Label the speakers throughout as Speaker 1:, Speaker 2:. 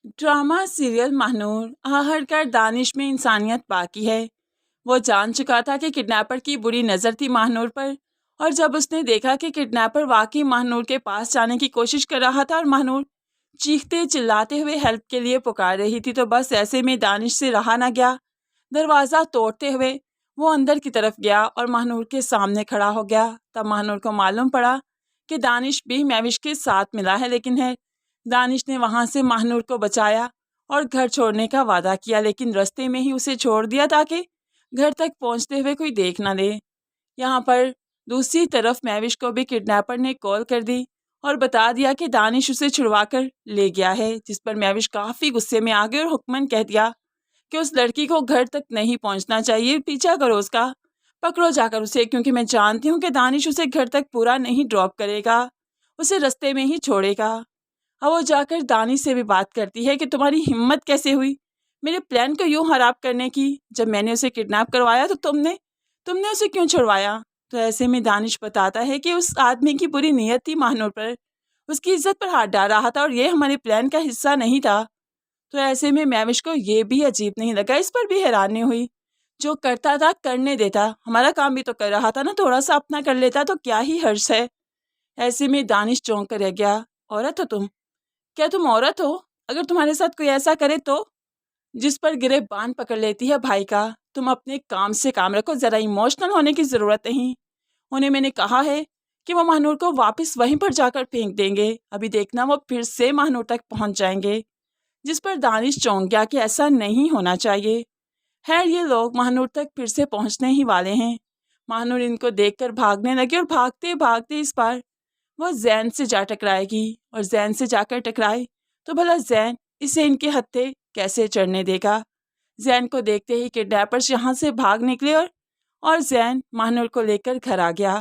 Speaker 1: Drama serial Mahnoor आखिरकार दानिश में इंसानियत बाकी है। वो जान चुका था कि किडनैपर की बुरी नज़र थी महानूर पर, और जब उसने देखा कि किडनैपर वाकई महानूर के पास जाने की कोशिश कर रहा था और महानूर चीखते चिल्लाते हुए हेल्प के लिए पुकार रही थी, तो बस ऐसे में दानिश से रहा ना गया। दरवाज़ा तोड़ते हुए वो अंदर की तरफ गया और महानूर के सामने खड़ा हो गया। तब महानूर को मालूम पड़ा कि दानिश भी महविश के साथ मिला है, लेकिन दानिश ने वहाँ से महानूर को बचाया और घर छोड़ने का वादा किया, लेकिन रास्ते में ही उसे छोड़ दिया ताकि घर तक पहुँचते हुए कोई देख ना दे। यहाँ पर दूसरी तरफ महविश को भी किडनैपर ने कॉल कर दी और बता दिया कि दानिश उसे छुड़वा कर ले गया है, जिस पर महविश काफ़ी गुस्से में आ गई और हुक्मन कह दिया कि उस लड़की को घर तक नहीं पहुँचना चाहिए, पीछा करो उसका, पकड़ो जाकर उसे, क्योंकि मैं जानती हूँ कि दानिश उसे घर तक पूरा नहीं ड्रॉप करेगा, उसे रास्ते में ही छोड़ेगा। अब वो जाकर दानिश से भी बात करती है कि तुम्हारी हिम्मत कैसे हुई मेरे प्लान को यूं खराब करने की। जब मैंने उसे किडनैप करवाया तो तुमने उसे क्यों छुड़वाया। तो ऐसे में दानिश बताता है कि उस आदमी की बुरी नीयत थी महानूर पर, उसकी इज्जत पर हाथ डाल रहा था और ये हमारे प्लान का हिस्सा नहीं था। तो ऐसे में महविश को ये भी अजीब नहीं लगा, इस पर भी हैरानी हुई। जो करता था करने देता, हमारा काम भी तो कर रहा था ना, थोड़ा सा अपना कर लेता तो क्या ही हर्ष है। ऐसे में दानिश चौंक कर रह गया। औरत हो तुम? क्या तुम औरत हो? अगर तुम्हारे साथ कोई ऐसा करे तो? जिस पर गिरेबान पकड़ लेती है भाई का। तुम अपने काम से काम रखो, ज़रा इमोशनल होने की ज़रूरत नहीं। उन्हें मैंने कहा है कि वो महानूर को वापस वहीं पर जाकर फेंक देंगे, अभी देखना वो फिर से महानूर तक पहुंच जाएंगे। जिस पर दानिश चौंक गया कि ऐसा नहीं होना चाहिए। खैर ये लोग महानूर तक फिर से पहुंचने ही वाले हैं। महानूर इनको देखकर भागने लगे और भागते भागते इस बार वो जैन से जा टकराएगी, और जैन से जाकर टकराए तो भला जैन इसे इनके हत्थे कैसे चढ़ने देगा। जैन को देखते ही किडनैपर्स यहाँ से भाग निकले और जैन महानूर को लेकर घर आ गया।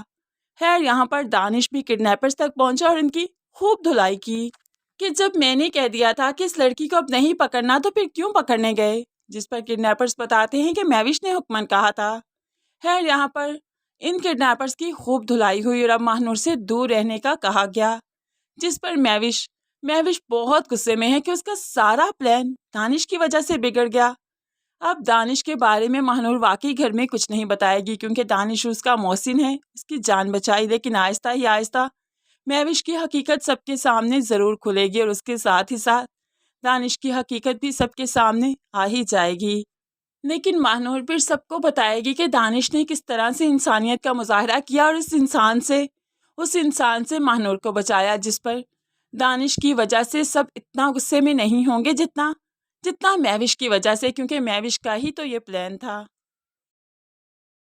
Speaker 1: खैर यहाँ पर दानिश भी किडनैपर्स तक पहुंचा और इनकी खूब धुलाई की कि जब मैंने कह दिया था कि इस लड़की को अब नहीं पकड़ना तो फिर क्यों पकड़ने गए। जिस पर किडनैपर्स बताते हैं कि महविश ने हुक्मन कहा था। खैर यहाँ पर इन किडनैपर्स की खूब धुलाई हुई और अब महानूर से दूर रहने का कहा गया। जिस पर महविश बहुत गुस्से में है कि उसका सारा प्लान दानिश की वजह से बिगड़ गया। अब दानिश के बारे में महानूर वाकई घर में कुछ नहीं बताएगी, क्योंकि दानिश उसका मोहसिन है, उसकी जान बचाई, लेकिन आहिस्ता ही आहिस्ता महविश की हकीकत सबके सामने ज़रूर खुलेगी और उसके साथ ही साथ दानिश की हकीकत भी सबके सामने आ ही जाएगी। लेकिन महानूर फिर सबको बताएगी कि दानिश ने किस तरह से इंसानियत का मुजाहरा किया और उस इंसान से महानूर को बचाया, जिस पर दानिश की वजह से सब इतना गुस्से में नहीं होंगे जितना महविश की वजह से, क्योंकि महविश का ही तो ये प्लान था।